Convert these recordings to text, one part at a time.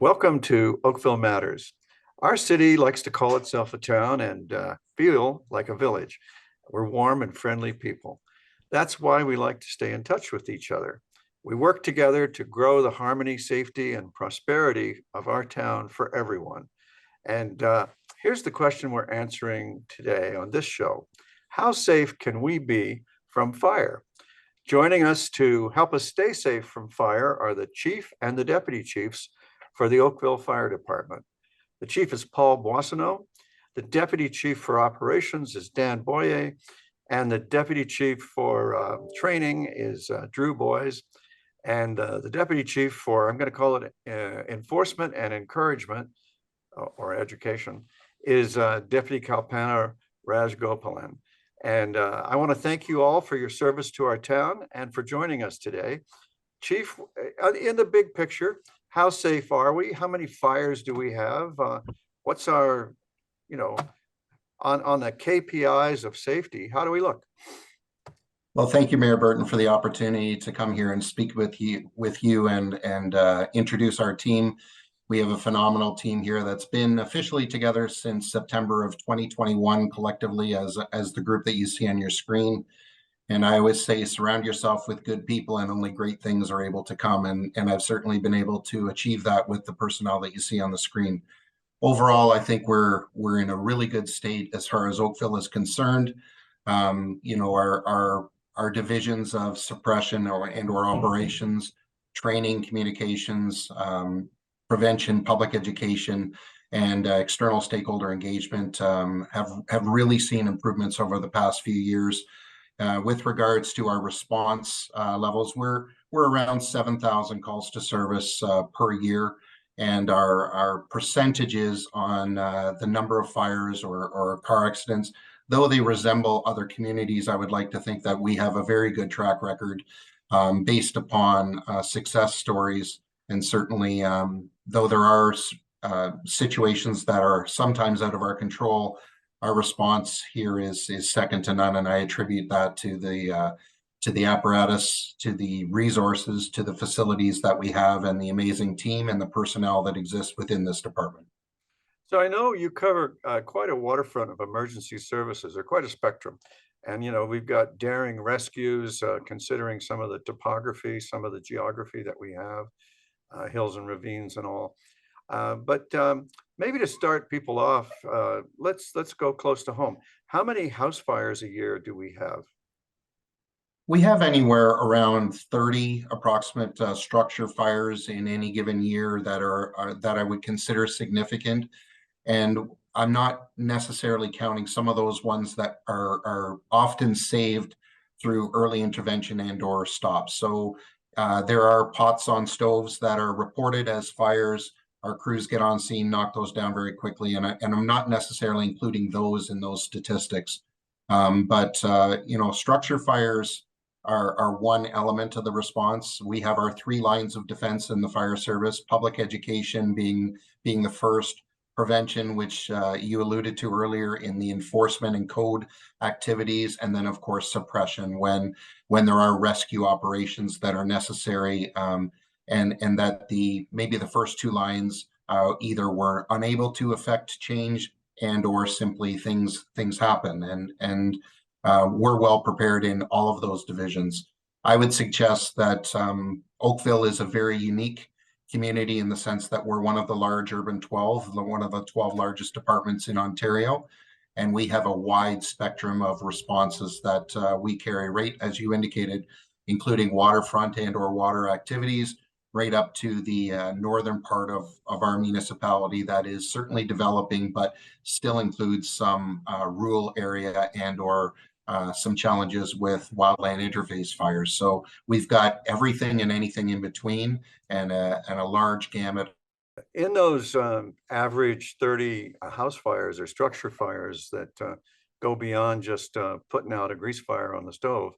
Welcome to Oakville Matters. Our city likes to call itself a town and feel like a village. We're warm and friendly people. That's why we like to stay in touch with each other. We work together to grow the harmony, safety, and prosperity of our town for everyone. And here's the question we're answering today on this show. How safe can we be from fire? Joining us to help us stay safe from fire are the chief and the deputy chiefs for the Oakville Fire Department. The chief is Paul Boissonneault. The deputy chief for operations is Dan Boyer, and the deputy chief for training is Drew Boys. And the deputy chief for, I'm going to call it enforcement and encouragement or education, is Deputy Kalpana Rajgopalan. And I want to thank you all for your service to our town and for joining us today. Chief, in the big picture, how safe are we? How many fires do we have? What's our, on the KPIs of safety, how do we look? Well, thank you, Mayor Burton, for the opportunity to come here and speak with you and introduce our team. We have a phenomenal team here that's been officially together since September of 2021 collectively as the group that you see on your screen. And I always say, surround yourself with good people and only great things are able to come. And I've certainly been able to achieve that with the personnel that you see on the screen. Overall, I think we're in a really good state as far as Oakville is concerned. Our divisions of suppression or operations, training, communications, prevention, public education, and external stakeholder engagement have really seen improvements over the past few years. With regards to our response levels, we're around 7,000 calls to service per year, and our percentages on the number of fires or car accidents, though they resemble other communities, I would like to think that we have a very good track record based upon success stories. And certainly, though there are situations that are sometimes out of our control, our response here is second to none, and I attribute that to the apparatus, to the resources, to the facilities that we have, and the amazing team and the personnel that exists within this department. So I know you cover quite a waterfront of emergency services, or quite a spectrum. And, we've got daring rescues, considering some of the topography, some of the geography that we have, hills and ravines and all. But maybe to start people off, let's go close to home. How many house fires a year do we have? We have anywhere around 30 approximate structure fires in any given year that are that I would consider significant. And I'm not necessarily counting some of those ones that are often saved through early intervention and/or stops. So there are pots on stoves that are reported as fires. Our crews get on scene, knock those down very quickly, and I'm not necessarily including those in those statistics. But structure fires are one element of the response. We have our 3 lines of defense in the fire service: public education being the first, prevention, which you alluded to earlier in the enforcement and code activities, and then of course suppression when there are rescue operations that are necessary, and that maybe the first 2 lines either were unable to affect change and/or simply things happen, and we're well prepared in all of those divisions. I would suggest that Oakville is a very unique community in the sense that we're one of the large urban 12, one of the 12 largest departments in Ontario, and we have a wide spectrum of responses that we carry, right as you indicated, including waterfront and/or water activities, right up to the northern part of our municipality that is certainly developing, but still includes some rural area and/or some challenges with wildland interface fires. So we've got everything and anything in between, and a large gamut. In those average 30 house fires or structure fires that go beyond just putting out a grease fire on the stove,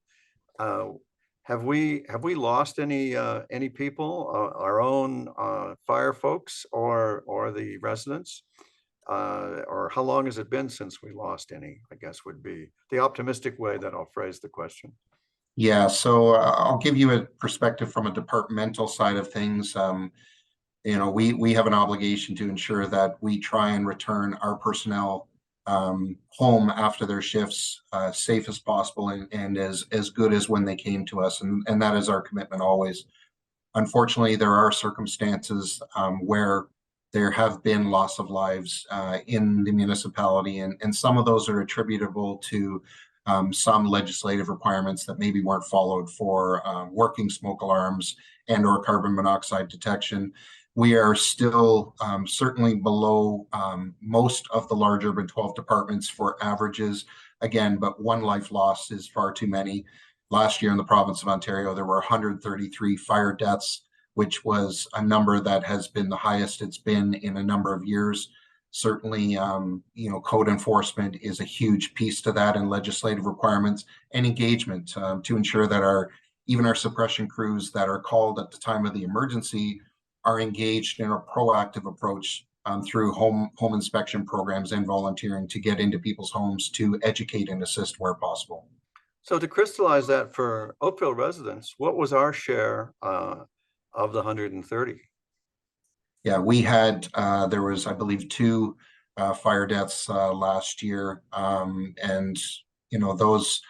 have we lost any people, our own fire folks or the residents? Or how long has it been since we lost any, I guess would be the optimistic way that I'll phrase the question. Yeah, so I'll give you a perspective from a departmental side of things. we have an obligation to ensure that we try and return our personnel home after their shifts safe as possible and as good as when they came to us. And that is our commitment always. Unfortunately, there are circumstances where there have been loss of lives in the municipality, and some of those are attributable to some legislative requirements that maybe weren't followed for working smoke alarms and or carbon monoxide detection. We are still certainly below most of the large urban 12 departments for averages. Again, but one life lost is far too many. Last year in the province of Ontario, there were 133 fire deaths, which was a number that has been the highest it's been in a number of years. Certainly, code enforcement is a huge piece to that, and legislative requirements and engagement to ensure that even our suppression crews that are called at the time of the emergency are engaged in a proactive approach through home inspection programs and volunteering to get into people's homes to educate and assist where possible. So to crystallize that for Oakville residents, what was our share of the 130? Yeah, we had, there was, I believe, 2 fire deaths last year. And, those,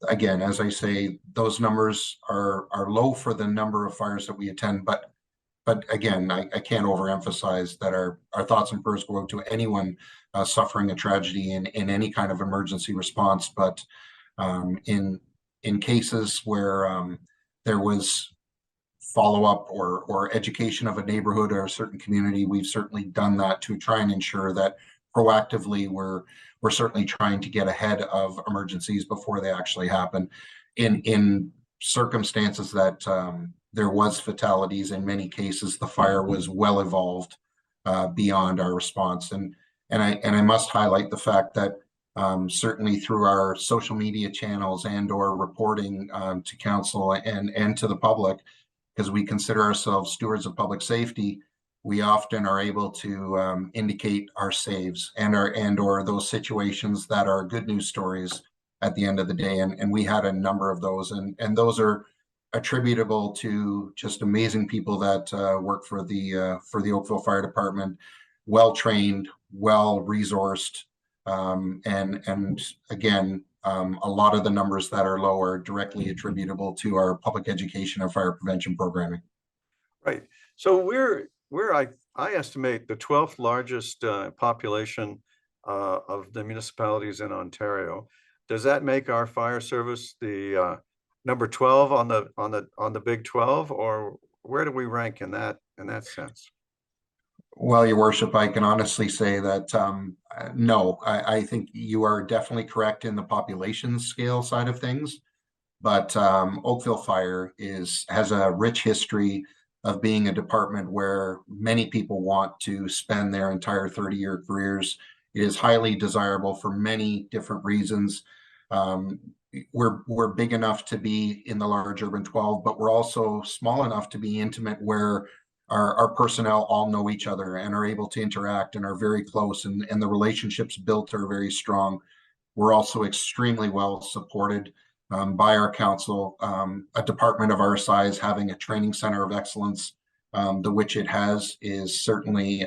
again, as I say, those numbers are low for the number of fires that we attend. But again, I can't overemphasize that our thoughts and prayers go out to anyone suffering a tragedy in any kind of emergency response. But in cases where there was follow-up or education of a neighborhood or a certain community, we've certainly done that to try and ensure that proactively we're certainly trying to get ahead of emergencies before they actually happen. In circumstances that there was fatalities, in many cases the fire was well evolved beyond our response. And I must highlight the fact that certainly through our social media channels and or reporting to council and to the public, because we consider ourselves stewards of public safety, we often are able to indicate our saves and or those situations that are good news stories at the end of the day. And we had a number of those, and those are attributable to just amazing people that work for the Oakville Fire Department, well trained, well resourced, and again, a lot of the numbers that are low are directly attributable to our public education and fire prevention programming. Right. So I estimate the 12th largest population of the municipalities in Ontario. Does that make our fire service the number 12 on the Big 12, or where do we rank in that sense? Well, Your Worship, I can honestly say that no, I think you are definitely correct in the population scale side of things, but Oakville Fire has a rich history of being a department where many people want to spend their entire 30-year careers. It is highly desirable for many different reasons. We're big enough to be in the large urban 12, but we're also small enough to be intimate where our personnel all know each other and are able to interact and are very close, and the relationships built are very strong. We're also extremely well supported by our council. A department of our size having a training center of excellence, the which it has, is certainly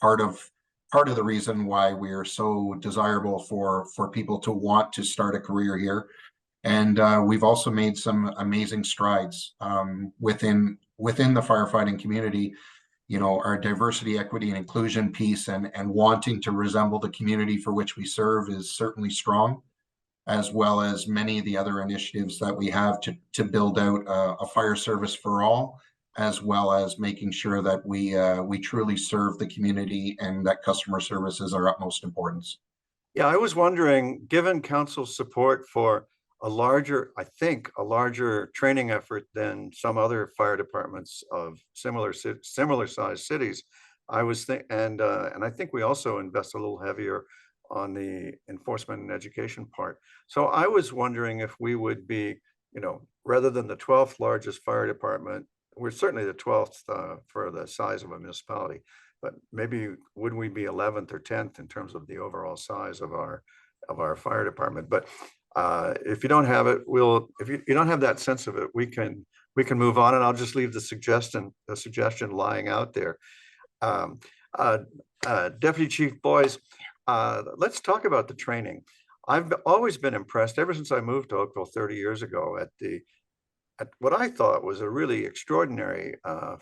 part of the reason why we are so desirable for people to want to start a career here. And we've also made some amazing strides within the firefighting community. Our diversity, equity, and inclusion piece and wanting to resemble the community for which we serve is certainly strong, as well as many of the other initiatives that we have to build out a fire service for all, as well as making sure that we truly serve the community and that customer service is our utmost importance. Yeah, I was wondering, given council's support for a larger training effort than some other fire departments of similar sized cities, I think we also invest a little heavier on the enforcement and education part. So I was wondering if we would be, rather than the 12th largest fire department, we're certainly the 12th for the size of a municipality, but maybe would we be 11th or 10th in terms of the overall size of our fire department? But if you don't have it, if you don't have that sense of it, we can we can move on, and I'll just leave the suggestion lying out there. Um, Deputy Chief Boyce, let's talk about the training. I've always been impressed ever since I moved to Oakville 30 years ago at what I thought was a really extraordinary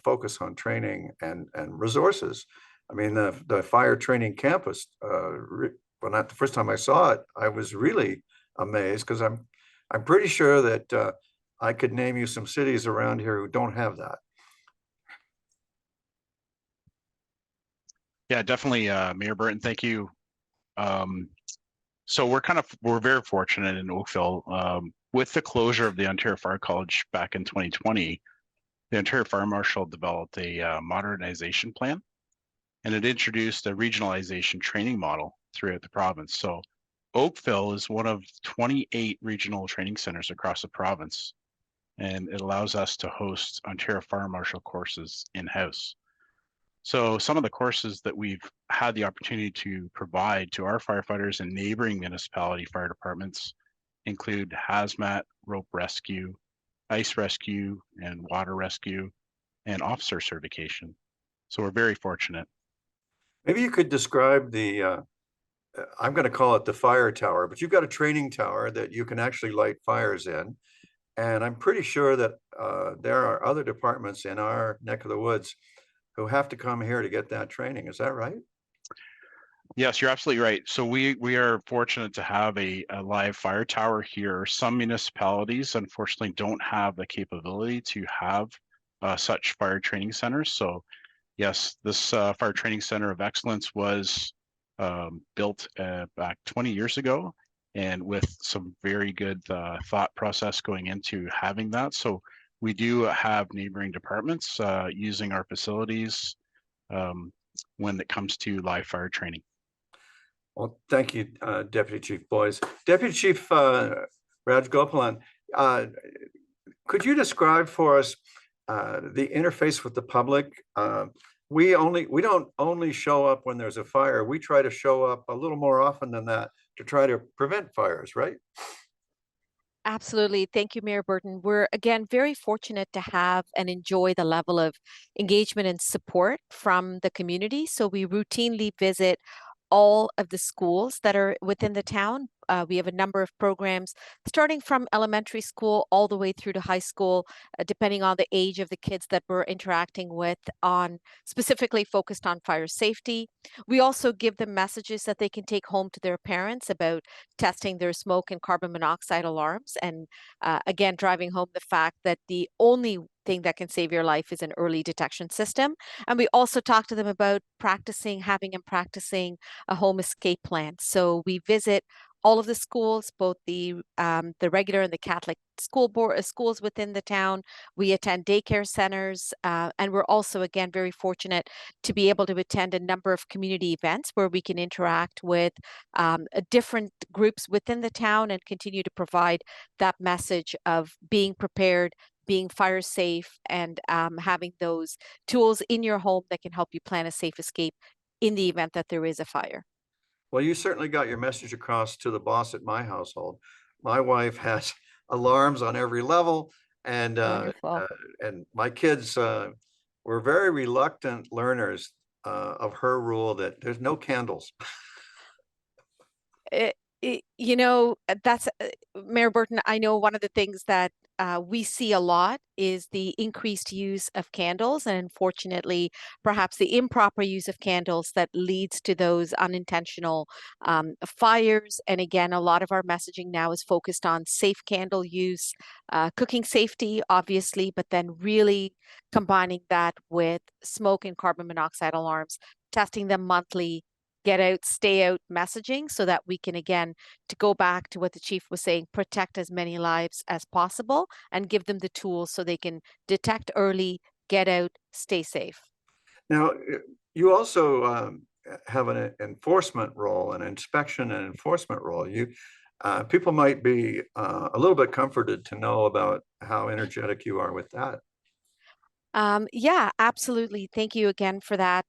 focus on training and resources. I mean, the fire training campus, when the first time I saw it, I was really amazed, because I'm pretty sure that I could name you some cities around here who don't have that. Yeah, definitely, Mayor Burton, thank you. So we're very fortunate in Oakville. With the closure of the Ontario Fire College back in 2020, the Ontario Fire Marshal developed a modernization plan, and it introduced a regionalization training model throughout the province. So Oakville is one of 28 regional training centers across the province, and it allows us to host Ontario Fire Marshal courses in-house. So some of the courses that we've had the opportunity to provide to our firefighters and neighboring municipality fire departments include hazmat, rope rescue, ice rescue, and water rescue, and officer certification. So we're very fortunate. Maybe you could describe I'm going to call it the fire tower, but you've got a training tower that you can actually light fires in. And I'm pretty sure that there are other departments in our neck of the woods who have to come here to get that training. Is that right? Yes, you're absolutely right. So we are fortunate to have a live fire tower here. Some municipalities unfortunately don't have the capability to have such fire training centers. So yes, this Fire Training Center of Excellence was built back 20 years ago, and with some very good thought process going into having that. So we do have neighboring departments using our facilities when it comes to live fire training. Well, thank you, Deputy Chief Boyce. Deputy Chief Rajgopalan, could you describe for us the interface with the public? We don't only show up when there's a fire. We try to show up a little more often than that to try to prevent fires, right? Absolutely. Thank you, Mayor Burton. We're again very fortunate to have and enjoy the level of engagement and support from the community. So we routinely visit all of the schools that are within the town. We have a number of programs starting from elementary school all the way through to high school, depending on the age of the kids that we're interacting with, on specifically focused on fire safety. We also give them messages that they can take home to their parents about testing their smoke and carbon monoxide alarms. And again, driving home the fact that the only thing that can save your life is an early detection system. And we also talk to them about having and practicing a home escape plan. So we visit all of the schools, both the regular and the Catholic schools within the town. We attend daycare centers, and we're also, again, very fortunate to be able to attend a number of community events where we can interact with different groups within the town and continue to provide that message of being prepared, being fire safe, and having those tools in your home that can help you plan a safe escape in the event that there is a fire. Well, you certainly got your message across to the boss at my household. My wife has alarms on every level, and my kids were very reluctant learners of her rule that there's no candles. That's Mayor Burton. I know one of the things that we see a lot is the increased use of candles, and unfortunately, perhaps the improper use of candles that leads to those unintentional fires. And again, a lot of our messaging now is focused on safe candle use, cooking safety, obviously, but then really combining that with smoke and carbon monoxide alarms, testing them monthly, get out, stay out messaging, so that we can, again, to go back to what the chief was saying, protect as many lives as possible and give them the tools so they can detect early, get out, stay safe. Now, you also have an enforcement role, an inspection and enforcement role. People might be a little bit comforted to know about how energetic you are with that. Yeah, absolutely. Thank you again for that.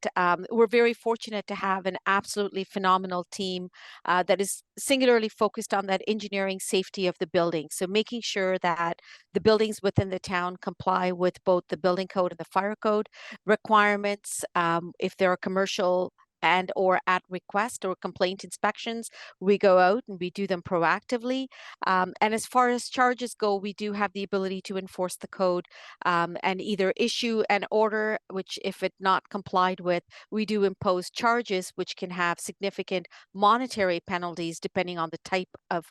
We're very fortunate to have an absolutely phenomenal team that is singularly focused on that engineering safety of the building. So making sure that the buildings within the town comply with both the building code and the fire code requirements. If there are commercial and or at request or complaint inspections, we go out and we do them proactively. And as far as charges go, we do have the ability to enforce the code and either issue an order, which if it not complied with, we do impose charges, which can have significant monetary penalties depending on the type of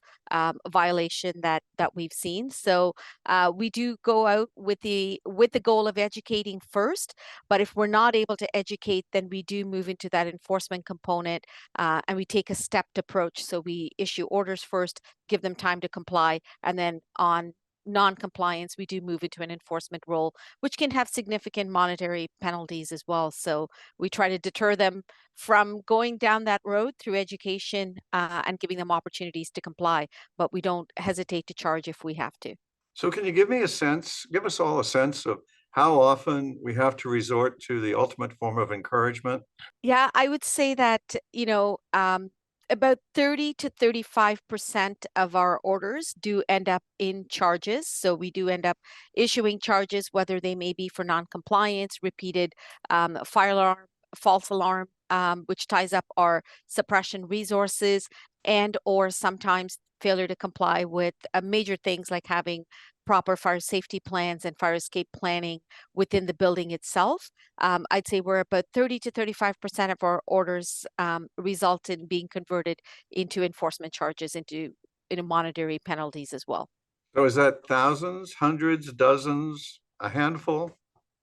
violation that we've seen. So we do go out with the goal of educating first, but if we're not able to educate, then we do move into that enforcement component, and we take a stepped approach. So we issue orders first, give them time to comply, and then on non-compliance, we do move into an enforcement role, which can have significant monetary penalties as well. So we try to deter them from going down that road through education and giving them opportunities to comply, but we don't hesitate to charge if we have to. So can you give us all a sense of how often we have to resort to the ultimate form of encouragement? Yeah, I would say that, about 30 to 35% of our orders do end up in charges. So we do end up issuing charges, whether they may be for non-compliance, repeated fire alarm, false alarm, which ties up our suppression resources, and or sometimes failure to comply with major things like having proper fire safety plans and fire escape planning within the building itself. I'd say we're about 30 to 35% of our orders result in being converted into enforcement charges, into monetary penalties as well. So is that thousands, hundreds, dozens, a handful?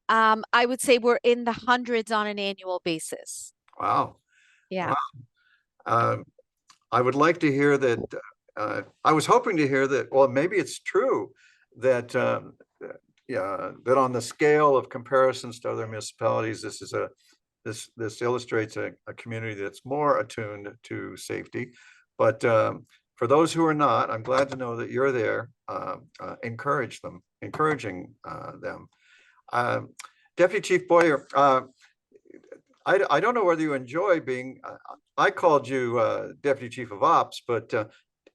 I would say we're in the hundreds on an annual basis. Wow. Yeah. Um, I would like to hear that. I was hoping to hear that. Well, maybe it's true that that on the scale of comparisons to other municipalities, this illustrates a community that's more attuned to safety. But for those who are not, I'm glad to know that you're there, encouraging them. Deputy Chief Boyer, I don't know whether you enjoy being, I called you Deputy Chief of Ops, but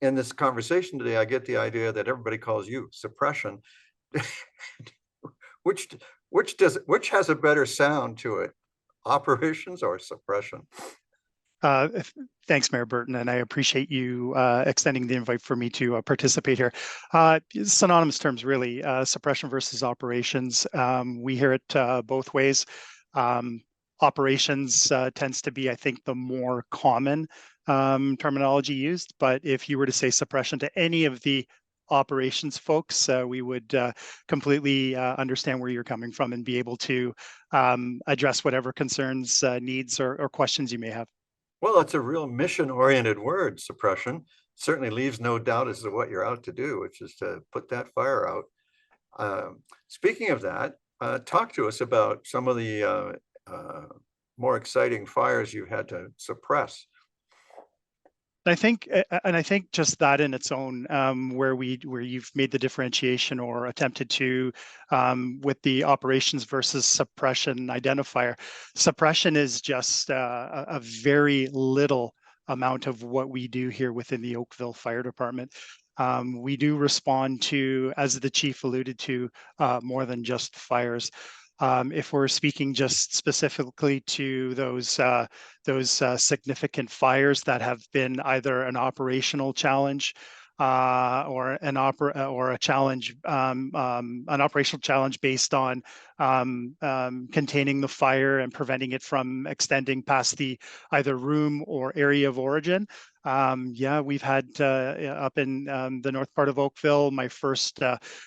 in this conversation today, I get the idea that everybody calls you suppression. which has a better sound to it, operations or suppression? Thanks, Mayor Burton, and I appreciate you extending the invite for me to participate here. Synonymous terms, really, suppression versus operations. We hear it both ways. Operations tends to be, I think, the more common terminology used, but if you were to say suppression to any of the operations folks, we would completely understand where you're coming from and be able to address whatever concerns, needs, or questions you may have. Well, it's a real mission-oriented word, suppression. Certainly leaves no doubt as to what you're out to do, which is to put that fire out. Speaking of that, talk to us about some of the more exciting fires you've had to suppress. I think just that in its own, where you've made the differentiation or attempted to, with the operations versus suppression identifier. Suppression is just a very little amount of what we do here within the Oakville Fire Department. We do respond to, as the chief alluded to, more than just fires. If we're speaking just specifically to those significant fires that have been either an operational challenge or an operational challenge based on containing the fire and preventing it from extending past the either room or area of origin. Yeah, we've had up in the north part of Oakville, my first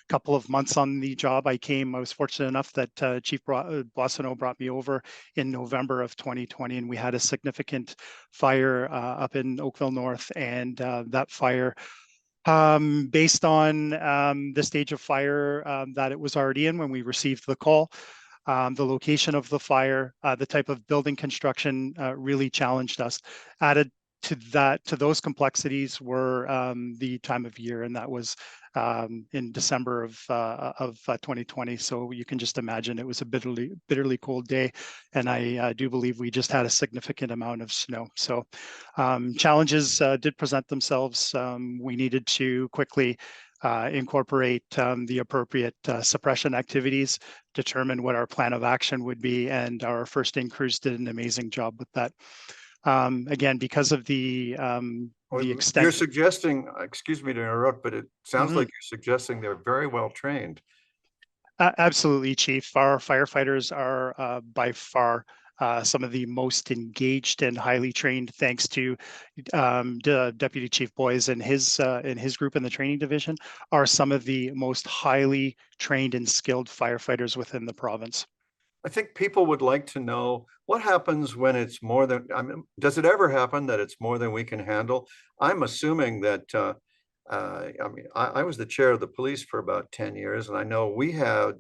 couple of months on the job, I was fortunate enough that Chief Boissonneault brought me over in November of 2020, and we had a significant fire up in Oakville North, and that fire, based on the stage of fire that it was already in when we received the call, the location of the fire, the type of building construction really challenged us. Added to those complexities were the time of year, and that was in December of 2020. So you can just imagine it was a bitterly cold day, and I do believe we just had a significant amount of snow. So challenges did present themselves. We needed to quickly incorporate the appropriate suppression activities, determine what our plan of action would be, and our first in crews did an amazing job with that. Again, because of the extent. You're suggesting, excuse me to interrupt, but it sounds like Mhm. you're suggesting they're very well trained. Absolutely, Chief. Our firefighters are by far some of the most engaged and highly trained, thanks to Deputy Chief Boys and his group in the training division, are some of the most highly trained and skilled firefighters within the province. I think people would like to know what happens when it's more than, I mean, does it ever happen that it's more than we can handle? I'm assuming that, I mean, I was the chair of the police for about 10 years, and I know we had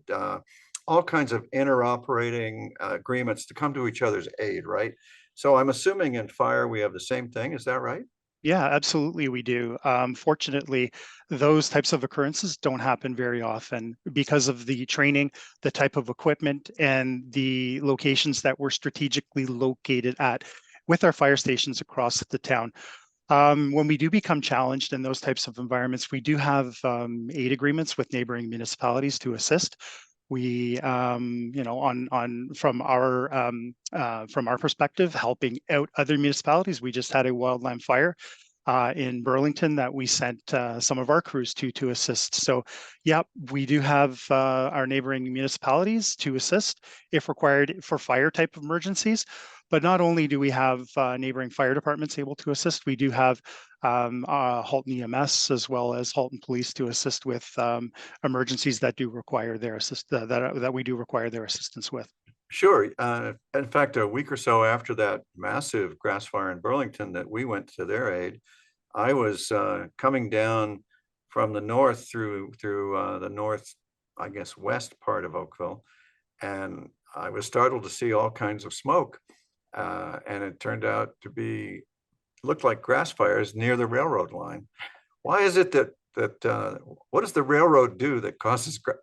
all kinds of interoperating agreements to come to each other's aid, right? So I'm assuming in fire, we have the same thing. Is that right? Yeah, absolutely, we do. Fortunately, those types of occurrences don't happen very often because of the training, the type of equipment, and the locations that we're strategically located at with our fire stations across the town. When we do become challenged in those types of environments, we do have aid agreements with neighboring municipalities to assist. We, you know, from our perspective, helping out other municipalities. We just had a wildland fire in Burlington that we sent some of our crews to assist. So, yeah, we do have our neighboring municipalities to assist if required for fire type of emergencies. But not only do we have neighboring fire departments able to assist, we do have Halton EMS as well as Halton Police to assist with emergencies that do require their that we do require their assistance with. Sure. In fact, a week or so after that massive grass fire in Burlington that we went to their aid, I was coming down from the north through the north, I guess, west part of Oakville, and I was startled to see all kinds of smoke. And it turned out to be, looked like grass fires near the railroad line. Why is it that what does the railroad do that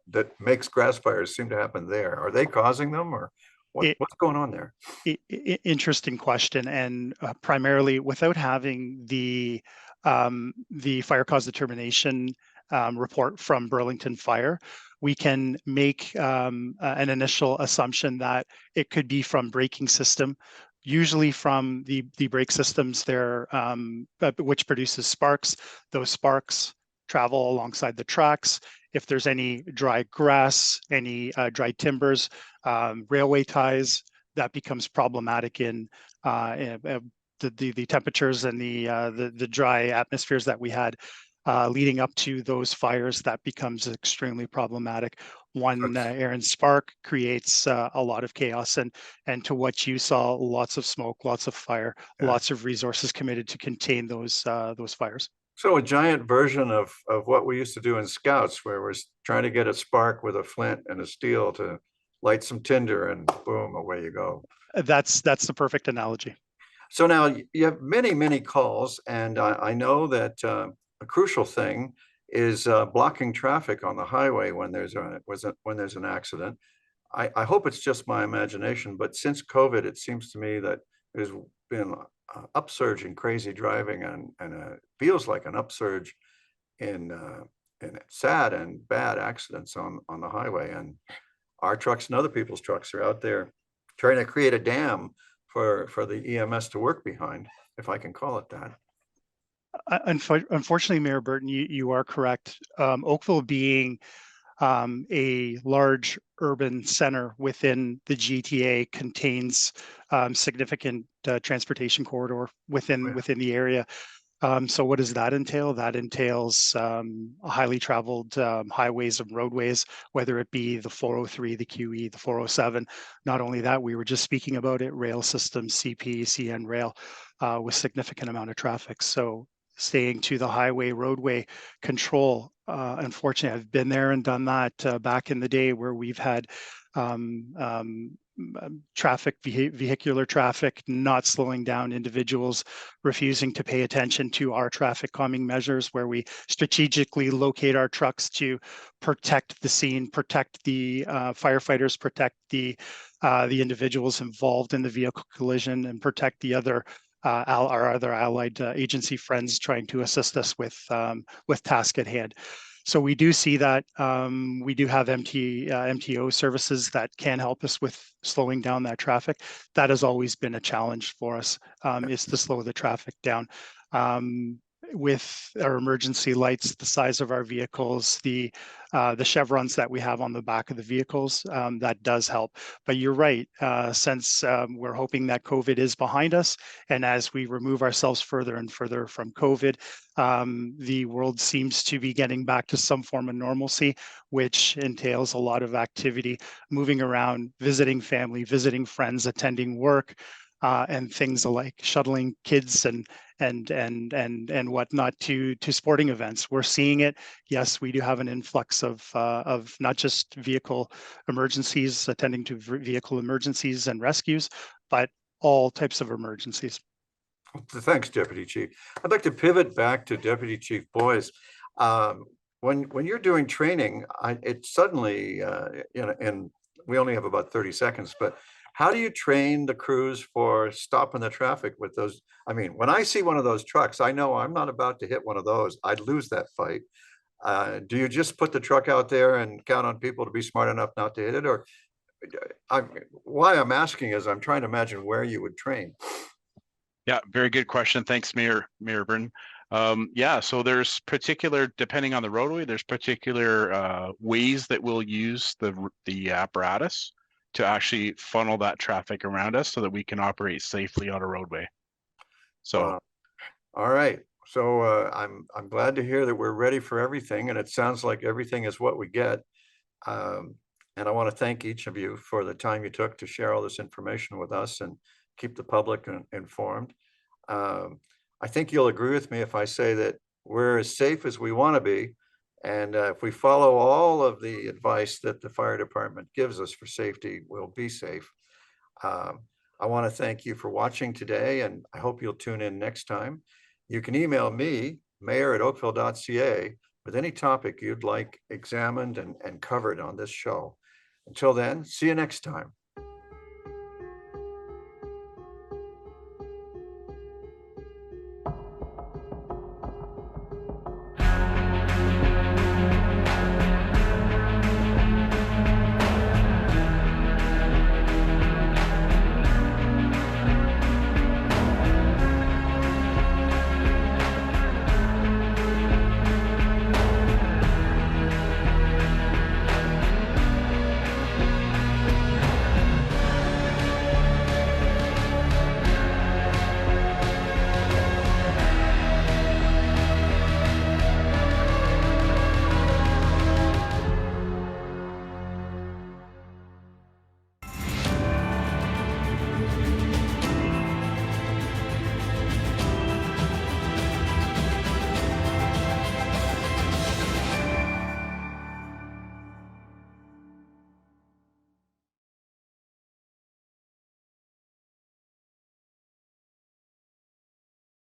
that makes grass fires seem to happen there? Are they causing them, or what's going on there? Interesting question, and primarily without having the fire cause determination report from Burlington Fire, we can make an initial assumption that it could be from braking system, usually from the brake systems there, which produces sparks. Those sparks travel alongside the tracks. If there's any dry grass, any dry timbers, railway ties, that becomes problematic in the temperatures and the dry atmospheres that we had leading up to those fires. That becomes extremely problematic. One errant spark creates a lot of chaos, and to what you saw, lots of smoke, lots of fire, lots of resources committed to contain those fires. So a giant version of what we used to do in Scouts, where we're trying to get a spark with a flint and a steel to light some tinder, and boom, away you go. That's the perfect analogy. So now you have many calls, and I know that a crucial thing is blocking traffic on the highway when there's an accident. I hope it's just my imagination, but since COVID, it seems to me that there's been an upsurge in crazy driving, and it feels like an upsurge in sad and bad accidents on the highway. And our trucks and other people's trucks are out there trying to create a dam for the EMS to work behind, if I can call it that. Unfortunately, Mayor Burton, you are correct. Oakville being a large urban center within the GTA contains significant transportation corridor within the area. So what does that entail? That entails highly traveled highways and roadways, whether it be the 403, the QE, the 407. Not only that, we were just speaking about it, rail systems, CP, CN rail, with significant amount of traffic. So staying to the highway roadway control. Unfortunately, I've been there and done that back in the day, where we've had vehicular traffic, not slowing down individuals, refusing to pay attention to our traffic calming measures, where we strategically locate our trucks to protect the scene, protect the firefighters, protect the individuals involved in the vehicle collision, and protect the other our other allied agency friends trying to assist us with task at hand. So we do see that we do have MTO services that can help us with slowing down that traffic. That has always been a challenge for us, is to slow the traffic down. With our emergency lights, the size of our vehicles, the chevrons that we have on the back of the vehicles, that does help. But you're right, since we're hoping that COVID is behind us, and as we remove ourselves further and further from COVID, the world seems to be getting back to some form of normalcy, which entails a lot of activity, moving around, visiting family, visiting friends, attending work, and things like shuttling kids and whatnot to sporting events. We're seeing it. Yes, we do have an influx of not just vehicle emergencies, attending to vehicle emergencies and rescues, but all types of emergencies. Thanks, Deputy Chief. I'd like to pivot back to Deputy Chief Boyce. When you're doing training, it suddenly, and we only have about 30 seconds, but how do you train the crews for stopping the traffic with those? I mean, when I see one of those trucks, I know I'm not about to hit one of those. I'd lose that fight. Do you just put the truck out there and count on people to be smart enough not to hit it? Or why I'm asking is I'm trying to imagine where you would train. Yeah, very good question. Thanks, Mayor Burton. Yeah, so there's particular, depending on the roadway, there's particular ways that we'll use the apparatus to actually funnel that traffic around us so that we can operate safely on a roadway. So, all right. So I'm glad to hear that we're ready for everything, and it sounds like everything is what we get. And I want to thank each of you for the time you took to share all this information with us and keep the public informed. I think you'll agree with me if I say that we're as safe as we want to be. And if we follow all of the advice that the fire department gives us for safety, we'll be safe. I want to thank you for watching today, and I hope you'll tune in next time. You can email me, mayor@oakville.ca, with any topic you'd like examined and covered on this show. Until then, see you next time.